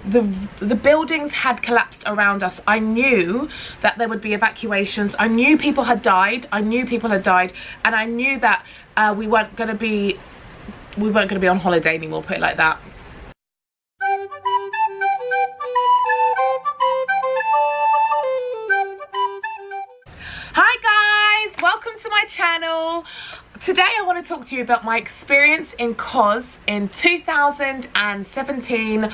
the buildings had collapsed around us. I knew that there would be evacuations. I knew people had died. And I knew that we weren't going to be on holiday anymore, put it like that. Hi guys, welcome to my channel. Today I want to talk to you about my experience in Kos in 2017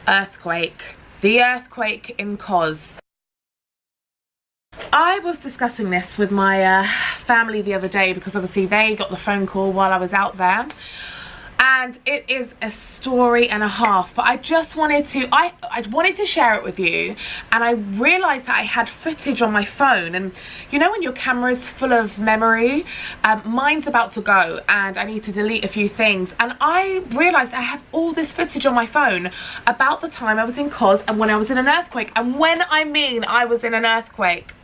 earthquake. The earthquake in Kos. I was discussing this with my family the other day because obviously they got the phone call while I was out there. And it is a story and a half, but I just wanted to, I wanted to share it with you. And I realized that I had footage on my phone, and you know when your camera is full of memory, mine's about to go and I need to delete a few things. And I realized I have all this footage on my phone about the time I was in Kos and when I was in an earthquake. And when I mean I was in an earthquake,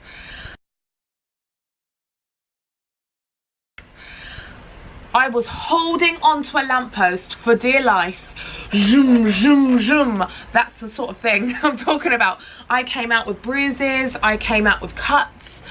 I was holding onto a lamppost for dear life. Zoom, zoom, zoom. That's the sort of thing I'm talking about. I came out with bruises. I came out with cuts.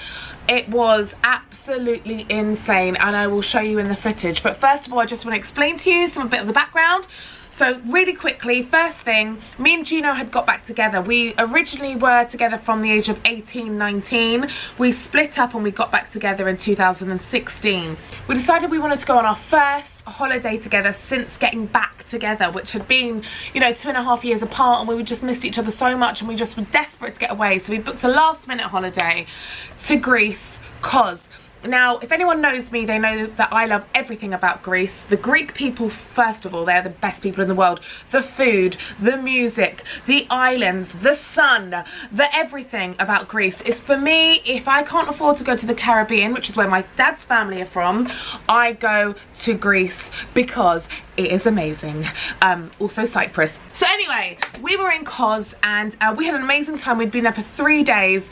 It was absolutely insane, and I will show you in the footage. But first of all, I just want to explain to you a bit of the background. So really quickly, first thing, me and Gino had got back together. We originally were together from the age of 18, 19. We split up and we got back together in 2016. We decided we wanted to go on our first holiday together since getting back together, which had been, you know, 2.5 years apart, and we would just missed each other so much and we just were desperate to get away. So we booked a last minute holiday to Greece, Kos. Now, if anyone knows me, they know that I love everything about Greece. The Greek people, first of all, they're the best people in the world. The food, the music, the islands, the sun, the everything about Greece is, for me, if I can't afford to go to the Caribbean, which is where my dad's family are from, I go to Greece because it is amazing. Also Cyprus. So anyway, we were in Kos and we had an amazing time. We'd been there for 3 days.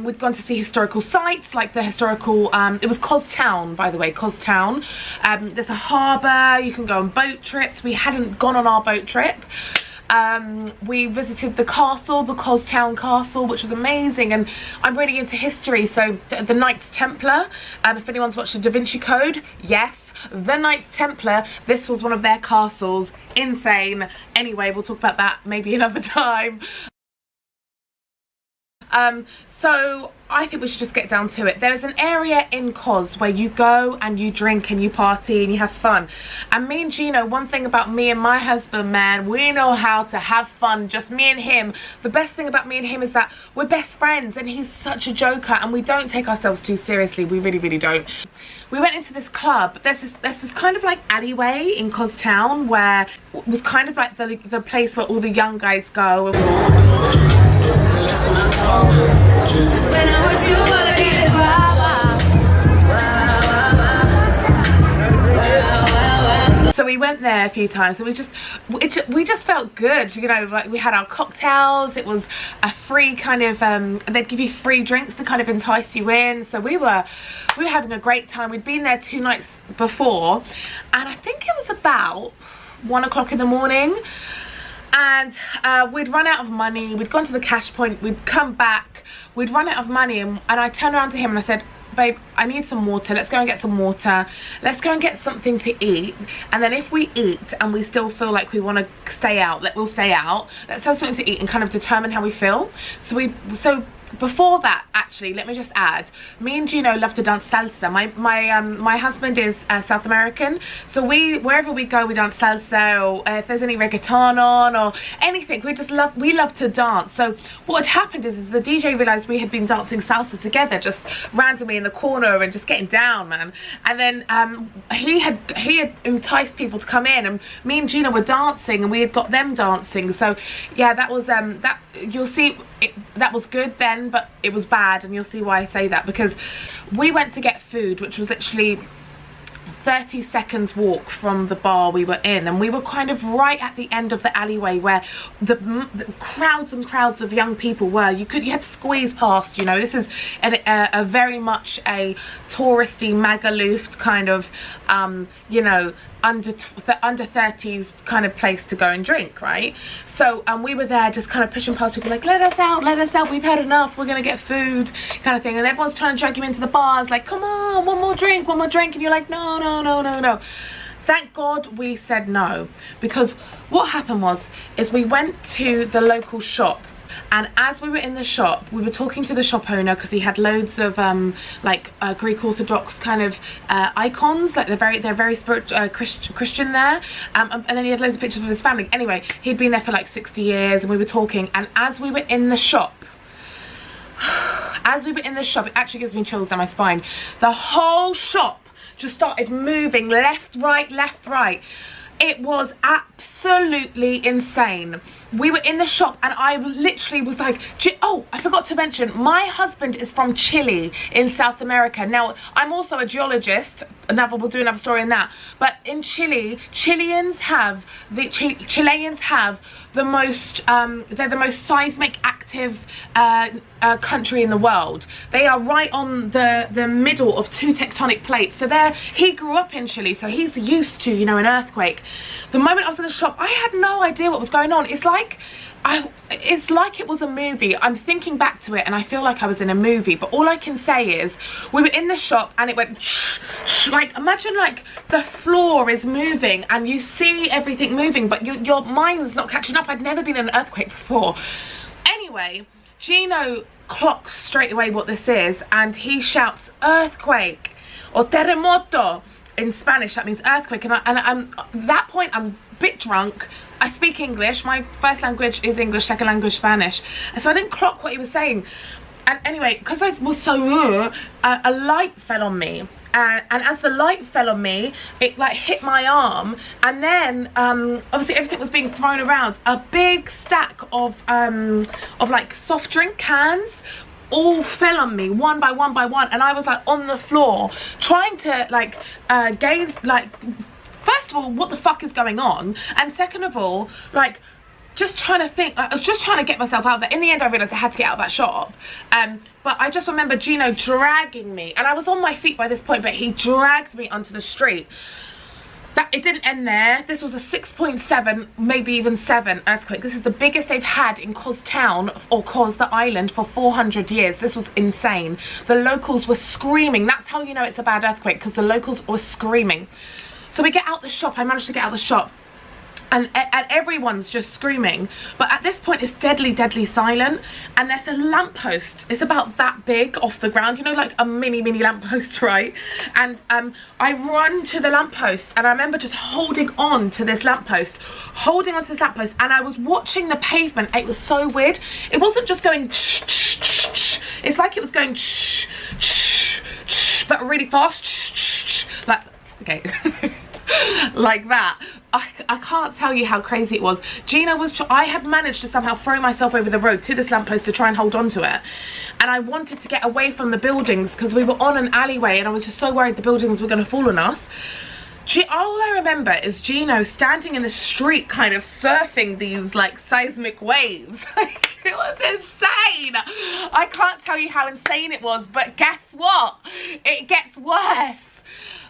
We'd gone to see historical sites like the historical, it was Kos Town, by the way, Kos Town. There's a harbour, you can go on boat trips. We hadn't gone on our boat trip. We visited the castle, the Kos Town Castle, which was amazing, and I'm really into history. So the Knights Templar, if anyone's watched the Da Vinci Code, yes, the Knights Templar, this was one of their castles. Insane. Anyway, we'll talk about that maybe another time. So I think we should just get down to it. There's an area in Kos where you go and you drink and you party and you have fun. And me and Gino, one thing about me and my husband, man, we know how to have fun, just me and him. The best thing about me and him is that we're best friends, and he's such a joker, and we don't take ourselves too seriously. We really, really don't. We went into this club. There's this kind of like alleyway in Kos Town where it was kind of like the place where all the young guys go. So we went there a few times, and we just felt good, you know. Like, we had our cocktails. It was a free kind of they'd give you free drinks to kind of entice you in. So we were having a great time. We'd been there 2 nights before, and I think it was about 1 o'clock in the morning. And we'd run out of money. We'd gone to the cash point. We'd come back. We'd run out of money, and I turned around to him and I said, babe, I need some water. Let's go and get some water. Let's go and get something to eat. And then if we eat and we still feel like we want to stay out, we'll stay out. Let's have something to eat and kind of determine how we feel. So before that, actually, let me just add, me and Gino love to dance salsa. My husband is South American, so wherever we go, we dance salsa, or if there's any reggaeton on or anything, we love to dance. So what had happened is the DJ realized we had been dancing salsa together, just randomly in the corner and just getting down, man. And then he had enticed people to come in, and me and Gino were dancing, and we had got them dancing. So yeah, that was that, you'll see, that was good then, but it was bad, and you'll see why I say that, because we went to get food, which was literally 30 seconds walk from the bar we were in, and we were kind of right at the end of the alleyway where the crowds and crowds of young people were. You had to squeeze past, you know. This is a very much a touristy, magaloofed kind of you know, under 30s kind of place to go and drink, right? So we were there just kind of pushing past people like, let us out, we've had enough, we're gonna get food, kind of thing. And everyone's trying to drag you into the bars like, come on, one more drink, and you're like, no. Thank God we said no, because what happened is we went to the local shop, and as we were in the shop, we were talking to the shop owner because he had loads of Greek Orthodox kind of icons, like they're very spiritual, Christian there, and then he had loads of pictures of his family. Anyway, he'd been there for like 60 years, and we were talking, and as we were in the shop, it actually gives me chills down my spine. The whole shop just started moving left, right. It was absolutely insane. We were in the shop and I literally was like, oh, I forgot to mention, my husband is from Chile in South America. Now, I'm also a geologist. We'll do another story on that. But in Chile, Chileans have the most, they're the most seismic active country in the world. They are right on the middle of two tectonic plates. So he grew up in Chile, so he's used to, you know, an earthquake. The moment I was in the shop, I had no idea what was going on. It's like it was a movie. I'm thinking back to it and I feel like I was in a movie, but all I can say is we were in the shop and it went like, imagine like the floor is moving and you see everything moving, but your mind's not catching up. I'd never been in an earthquake before. Anyway, Gino clocks straight away what this is and he shouts earthquake or terremoto in Spanish. That means earthquake, and at that point I'm a bit drunk. I speak English. My first language is English, second language Spanish, and so I didn't clock what he was saying. And anyway, because I was so a light fell on me, and as the light fell on me, it like hit my arm, and then obviously everything was being thrown around. A big stack of like soft drink cans all fell on me one by one, and I was like on the floor trying to like gain, like, first of all, what the fuck is going on, and second of all, like, just trying to think. I was just trying to get myself out there. In the end I realized I had to get out of that shop, but I just remember Gino dragging me, and I was on my feet by this point, but he dragged me onto the street. It didn't end there. This was a 6.7, maybe even 7 earthquake. This is the biggest they've had in Kos Town, or Kos, the island, for 400 years. This was insane. The locals were screaming. That's how you know it's a bad earthquake, because the locals were screaming. So we get out the shop. I managed to get out the shop. And everyone's just screaming, but at this point it's deadly silent, and there's a lamppost. It's about that big off the ground, you know, like a mini lamppost, right? And I run to the lamppost, and I remember just holding on to this lamppost, and I was watching the pavement. It was so weird. It wasn't just going shh, shh, shh, shh. It's like it was going shh, shh, shh, but really fast, shh, shh, shh. Like, okay. Like that. I can't tell you how crazy it was. Gina was, I had managed to somehow throw myself over the road to this lamppost to try and hold on to it, and I wanted to get away from the buildings because we were on an alleyway, and I was just so worried the buildings were going to fall on us. All I remember is Gino standing in the street kind of surfing these like seismic waves. It was insane. I can't tell you how insane it was, but guess what? It gets worse.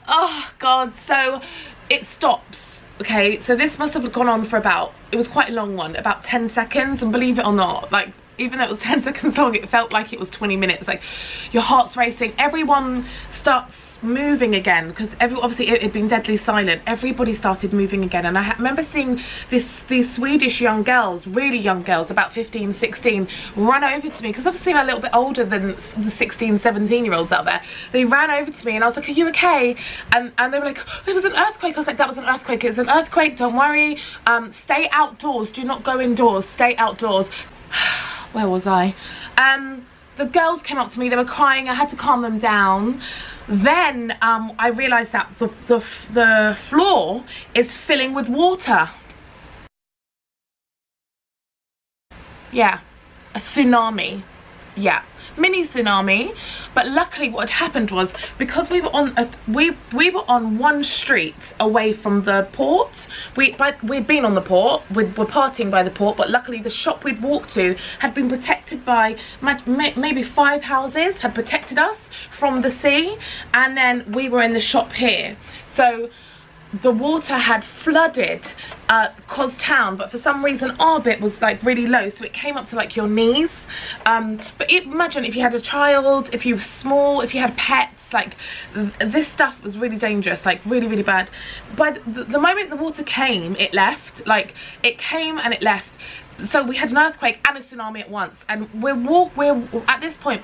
Oh God. So it stops. Okay, so this must have gone on for about, it was quite a long one, about 10 seconds, and believe it or not, like, even though it was 10 seconds long, it felt like it was 20 minutes. Like, your heart's racing, everyone starts moving again, because obviously it had been deadly silent. Everybody started moving again, and I remember seeing these Swedish young girls, really young girls, about 15, 16, run over to me, because obviously I'm a little bit older than the 16, 17-year-olds out there. They ran over to me, and I was like, are you okay? And they were like, oh, it was an earthquake. I was like, that was an earthquake. It's an earthquake, don't worry. Stay outdoors, do not go indoors, stay outdoors. Where was I? The girls came up to me, they were crying, I had to calm them down. Then I realized that the floor is filling with water. Yeah, a tsunami. Yeah, mini tsunami. But luckily what had happened was, because we were on we were on one street away from the port. We'd been on the port, we're partying by the port, but luckily the shop we'd walked to had been protected by maybe 5 houses, had protected us from the sea, and then we were in the shop here. So the water had flooded Kos Town, but for some reason our bit was like really low, so it came up to like your knees. But imagine if you had a child, if you were small, if you had pets, like this stuff was really dangerous, like really bad. By the moment the water came, it left. Like it came and it left. So we had an earthquake and a tsunami at once, and we're at this point,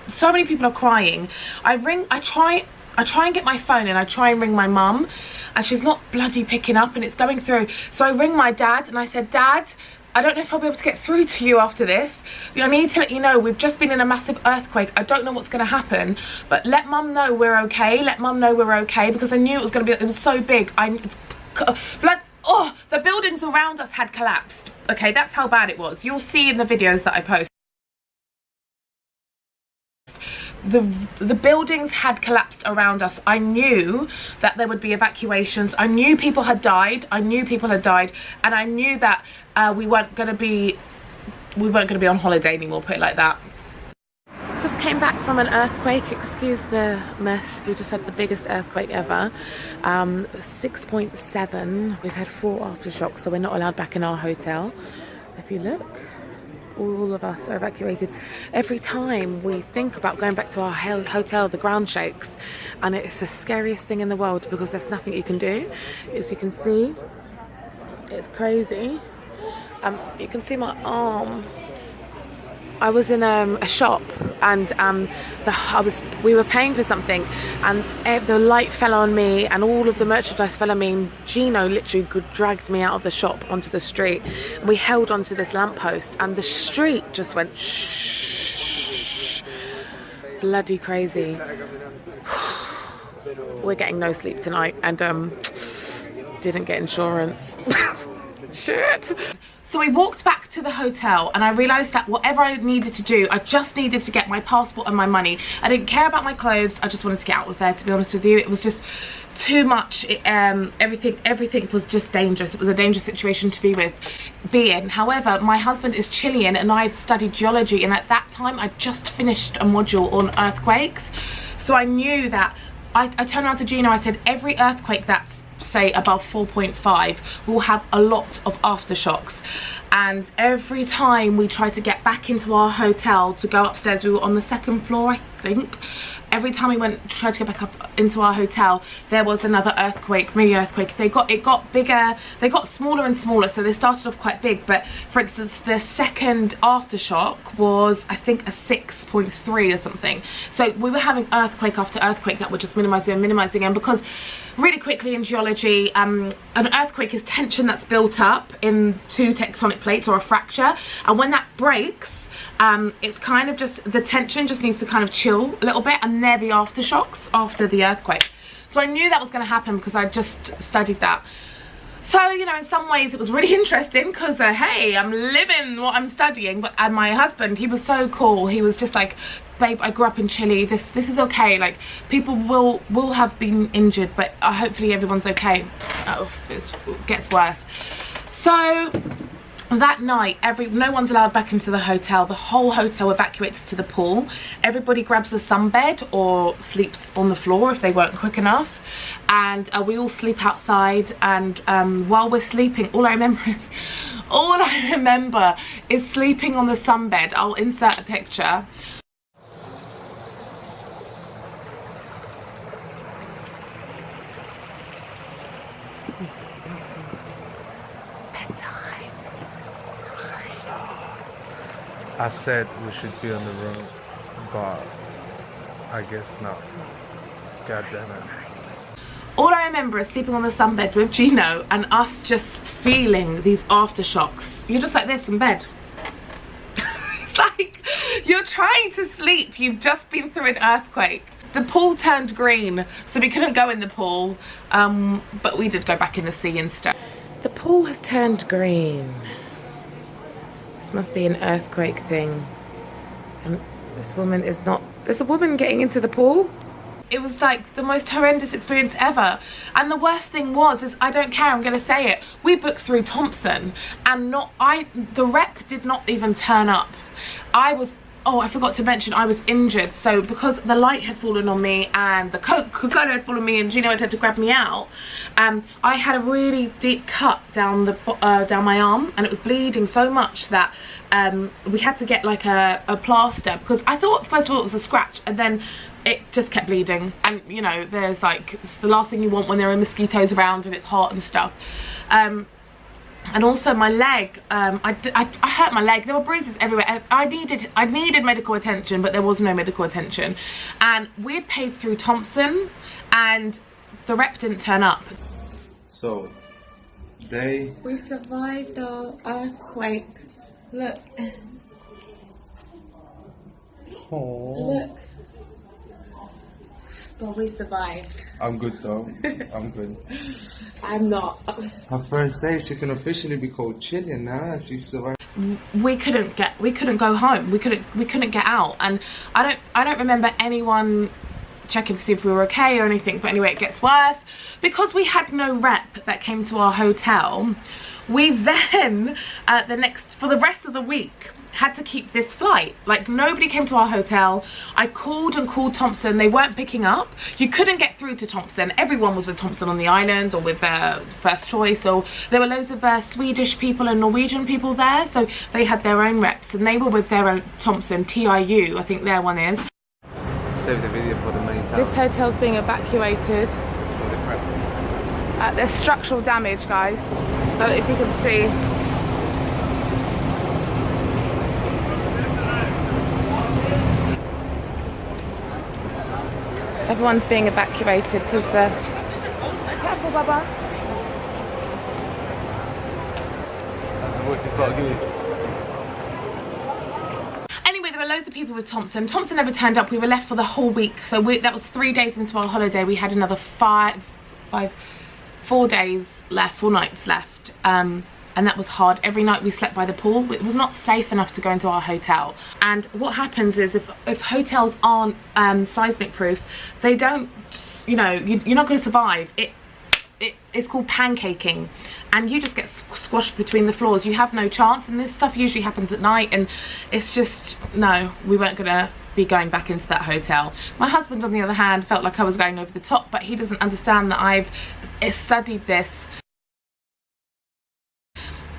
so many people are crying. I try and get my phone and I try and ring my mum, and she's not bloody picking up, and it's going through. So I ring my dad and I said, Dad, I don't know if I'll be able to get through to you after this. I need to let you know we've just been in a massive earthquake. I don't know what's going to happen, but let Mum know we're okay. Let Mum know we're okay, because I knew it was going to be, it was so big. Oh, the buildings around us had collapsed. Okay, that's how bad it was. You'll see in the videos that I post. The buildings had collapsed around us. I knew that there would be evacuations. I knew people had died. And I knew that we weren't going to be on holiday anymore, put it like that. Just came back from an earthquake. Excuse the mess. We just had the biggest earthquake ever. 6.7. We've had 4 aftershocks, so we're not allowed back in our hotel. If you look, all of us are evacuated. Every time we think about going back to our hotel, the ground shakes, and it's the scariest thing in the world, because there's nothing you can do. As you can see, it's crazy. You can see my arm. I was in a shop, and we were paying for something, and the light fell on me and all of the merchandise fell on me, and Gino literally dragged me out of the shop onto the street, and we held onto this lamppost and the street just went shh. Bloody crazy. We're getting no sleep tonight, and didn't get insurance. Shit. So we walked back to the hotel, and I realised that whatever I needed to do, I just needed to get my passport and my money. I didn't care about my clothes. I just wanted to get out of there, to be honest with you. It was just too much. Everything was just dangerous. It was a dangerous situation to be in. However, my husband is Chilean, and I had studied geology, and at that time I just finished a module on earthquakes. So I knew that. I turned around to Gino, I said, every earthquake that's say above 4.5 will have a lot of aftershocks, and every time we tried to get back into our hotel to go upstairs, we were on the 2nd floor, I think. Every time we tried to get back up into our hotel, there was another earthquake, mini earthquake. It got bigger, they got smaller and smaller, so they started off quite big. But for instance, the second aftershock was, I think, a 6.3 or something. So we were having earthquake after earthquake that were just minimizing, and because really quickly in geology, an earthquake is tension that's built up in 2 tectonic plates, or a fracture, and when that breaks, it's kind of just, the tension just needs to kind of chill a little bit, and they're the aftershocks after the earthquake. So I knew that was going to happen because I just studied that. So, you know, in some ways it was really interesting, because hey, I'm living what I'm studying. And my husband, he was so cool. He was just like, babe, I grew up in Chile, this is okay. Like, people will have been injured, but hopefully everyone's okay. Oh, it gets worse. So that night, no one's allowed back into the hotel. The whole hotel evacuates to the pool. Everybody grabs a sunbed or sleeps on the floor if they weren't quick enough, and we all sleep outside. And while we're sleeping, all I remember is sleeping on the sunbed. I'll insert a picture. I said we should be on the road, but I guess not. God damn it. All I remember is sleeping on the sunbed with Gino, and us just feeling these aftershocks. You're just like this in bed. It's like you're trying to sleep. You've just been through an earthquake. The pool turned green, so we couldn't go in the pool, but we did go back in the sea instead. The pool has turned green. This must be an earthquake thing. And this woman is not... There's a woman getting into the pool. It was like the most horrendous experience ever. And the worst thing was, I don't care, I'm going to say it. We booked through Thompson, and the rep did not even turn up. I was oh, I forgot to mention, I was injured. So because the light had fallen on me and the Coca-Cola had fallen on me and Gino had to grab me out, I had a really deep cut down my arm, and it was bleeding so much that we had to get like a plaster, because I thought first of all it was a scratch, and then it just kept bleeding. And you know, there's like, it's the last thing you want when there are mosquitoes around and it's hot and stuff. And also my leg, I hurt my leg. There were bruises everywhere. I needed medical attention, but there was no medical attention. And we had paid through Thompson, and the rep didn't turn up. So, we survived our earthquake. Look. Oh. Look. But we survived. I'm good though. I'm good. I'm not. Her first day, she can officially be called chilling now. She survived. We couldn't go home. We couldn't get out, and I don't remember anyone checking to see if we were okay or anything. But anyway, it gets worse because we had no rep that came to our hotel. We then for the rest of the week had to keep this flight. Like, nobody came to our hotel. I called and called Thompson. They weren't picking up. You couldn't get through to Thompson. Everyone was with Thompson on the island, or with their first choice, or there were loads of Swedish people and Norwegian people there, so they had their own reps, and they were with their own Thompson, TIU, I think their one is. Save the video for the main town. This hotel's being evacuated. There's structural damage, guys. I don't know if you can see. Everyone's being evacuated because the... Careful, Baba. That's what you've got to do. Anyway, there were loads of people with Thompson. Thompson never turned up. We were left for the whole week. So that was 3 days into our holiday. We had another 4 days left, 4 nights left. And that was hard. Every night we slept by the pool. It was not safe enough to go into our hotel. And what happens is, if hotels aren't seismic proof, they don't, you know, you're not going to survive. It's called pancaking, and you just get squashed between the floors. You have no chance, and this stuff usually happens at night, and it's just, no, we weren't going to be going back into that hotel. My husband, on the other hand, felt like I was going over the top, but he doesn't understand that I've studied this,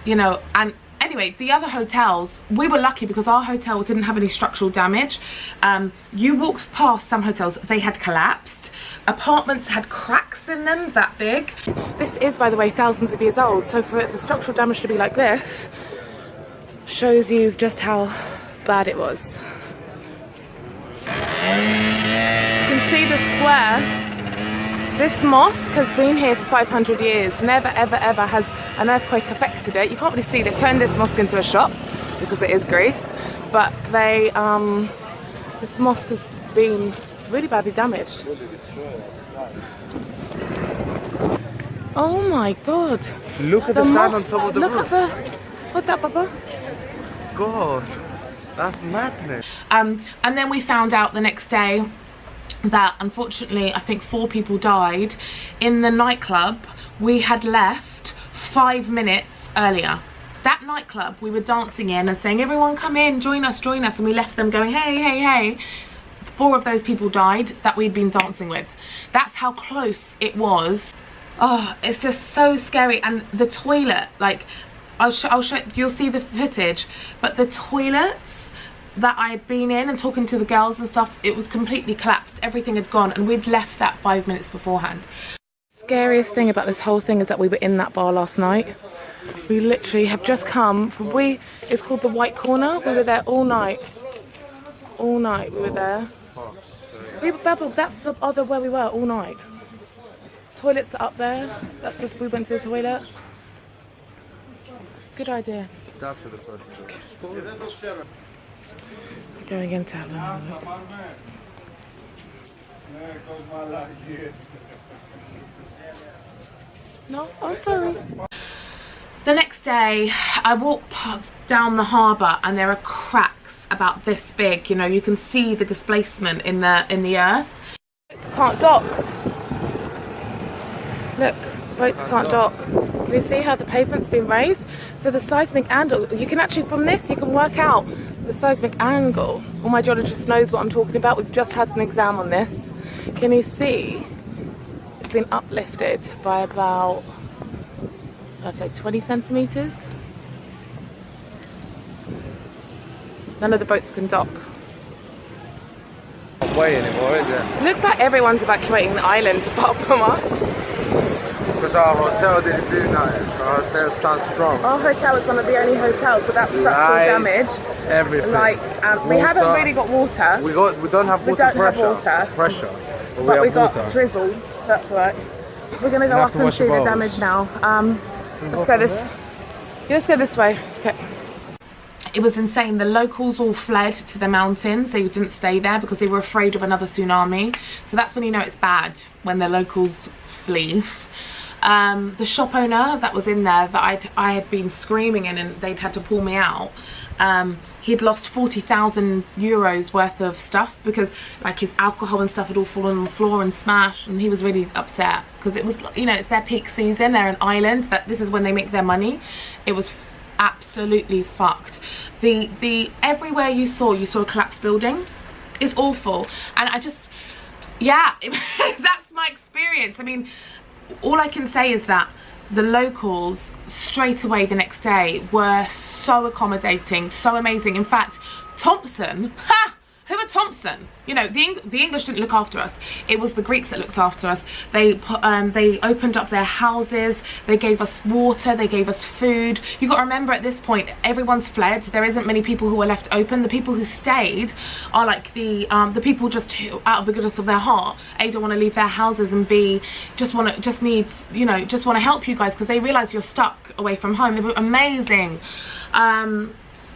you know. And anyway, the other hotels, we were lucky because our hotel didn't have any structural damage. You walked past some hotels, they had collapsed. Apartments had cracks in them that big. This is, by the way, thousands of years old, so for the structural damage to be like this shows you just how bad it was. You can see the square. This mosque has been here for 500 years. Never, ever, ever has an earthquake affected it. You can't really see, they've turned this mosque into a shop because it is Greece, but they, this mosque has been really badly damaged. Oh my God. Look at the sand on top of the roof. Look at the, what's that, Papa? God, that's madness. And then we found out the next day that, unfortunately, I think 4 people died in the nightclub we had left 5 minutes earlier. That nightclub we were dancing in and saying, everyone come in, join us, and we left them going, hey, hey, hey. 4 of those people died that we'd been dancing with. That's how close it was. Oh, it's just so scary. And the toilet, like, I'll show, you'll see the footage, but the toilets that I had been in and talking to the girls and stuff, it was completely collapsed. Everything had gone, and we'd left that 5 minutes beforehand. Scariest thing about this whole thing is that we were in that bar last night. We literally have just come from, it's called the White Corner. We were there all night. All night we were there. We were babbled, that's the other where we were all night. Toilets are up there. That's the, we went to the toilet. Good idea. That's for the first one. Going into Helen. No, I'm sorry. The next day, I walk down the harbour and there are cracks about this big. You know, you can see the displacement in the earth. Boats can't dock. Look, boats can't dock. Can you see how the pavement's been raised? So the seismic angle, you can actually, from this, you can work out the seismic angle. All my geologist knows what I'm talking about. We've just had an exam on this. Can you see? It's been uplifted by about, I'd say 20 centimetres. None of the boats can dock. Not way anymore, is it? It looks like everyone's evacuating the island apart from us. Because our hotel didn't do nothing. Our hotel stands strong. Our hotel is one of the only hotels without structural damage. Everything. Lights, and we haven't really got water. We don't have water pressure. But we got drizzle, so that's all right. We're gonna go up and see the damage now. Let's go this way. Okay. It was insane. The locals all fled to the mountains. They didn't stay there because they were afraid of another tsunami. So that's when you know it's bad, when the locals flee. The shop owner that was in there that I had been screaming in and they'd had to pull me out, he'd lost 40,000 euros worth of stuff because like his alcohol and stuff had all fallen on the floor and smashed, and he was really upset because it was, you know, it's their peak season. They're an island, that this is when they make their money. It was absolutely fucked. The everywhere you saw a collapsed building. It's awful. And I just, yeah, that's my experience. I mean, all I can say is that the locals straight away the next day were so accommodating, so amazing. In fact, Thompson, who are Thompson? You know, the English didn't look after us. It was the Greeks that looked after us. They opened up their houses. They gave us water. They gave us food. You got to remember, at this point, everyone's fled. There isn't many people who are left open. The people who stayed are like the people just who, out of the goodness of their heart, A, don't want to leave their houses, and B, just want to help you guys because they realize you're stuck away from home. They were amazing.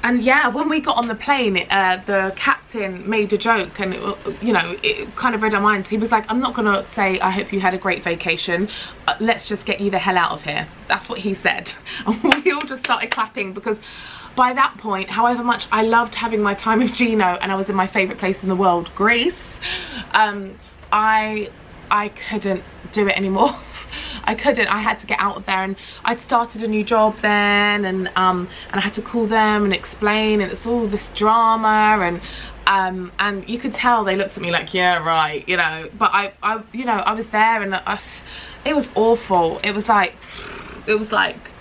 And yeah, when we got on the plane, the captain made a joke, and it kind of read our minds. He was like, I'm not gonna say I hope you had a great vacation, let's just get you the hell out of here. That's what he said. And we all just started clapping because by that point, however much I loved having my time with Gino and I was in my favorite place in the world, Greece, I couldn't do it anymore. I couldn't. I had to get out of there, and I'd started a new job then, and I had to call them and explain, and it's all this drama, and you could tell they looked at me like, yeah, right, you know. But I was there, and it was awful. It was like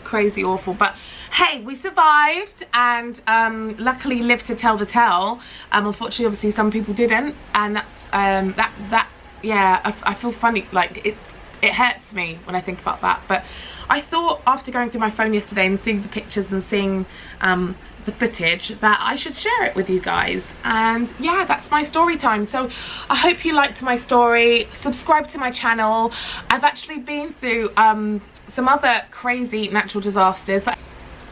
crazy awful. But hey, we survived, and luckily lived to tell the tale. Unfortunately, obviously, some people didn't, and that's yeah. I feel funny, like it hurts me when I think about that. But I thought, after going through my phone yesterday and seeing the pictures and seeing the footage, that I should share it with you guys. And yeah, that's my story time. So I hope you liked my story. Subscribe to my channel. I've actually been through some other crazy natural disasters, but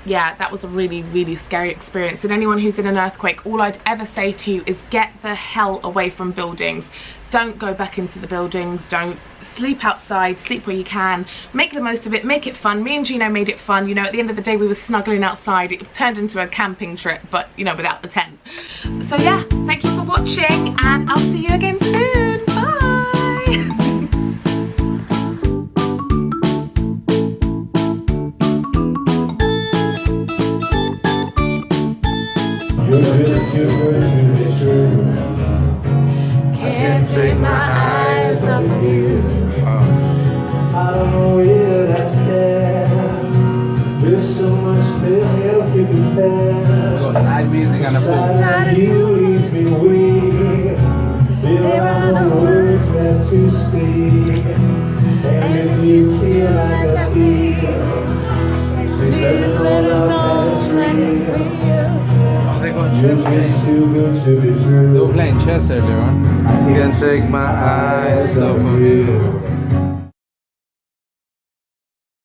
yeah, that was a really, really scary experience. And anyone who's in an earthquake, all I'd ever say to you is get the hell away from buildings. Don't go back into the buildings. Don't sleep outside. Sleep where you can. Make the most of it. Make it fun. Me and Gino made it fun. You know, at the end of the day, we were snuggling outside. It turned into a camping trip, but, you know, without the tent. So yeah, thank you for watching, and I'll see you again soon. Bye. Can't take my eyes off of you. I don't know if I stand. There's so much else to compare. Live music and a Inside of you leaves me weak. There are no words left to speak. And if you feel like I feel, please let it know when it's real. They got chess It's too good to be true. They were playing chess earlier on. Can't take my eyes off of you.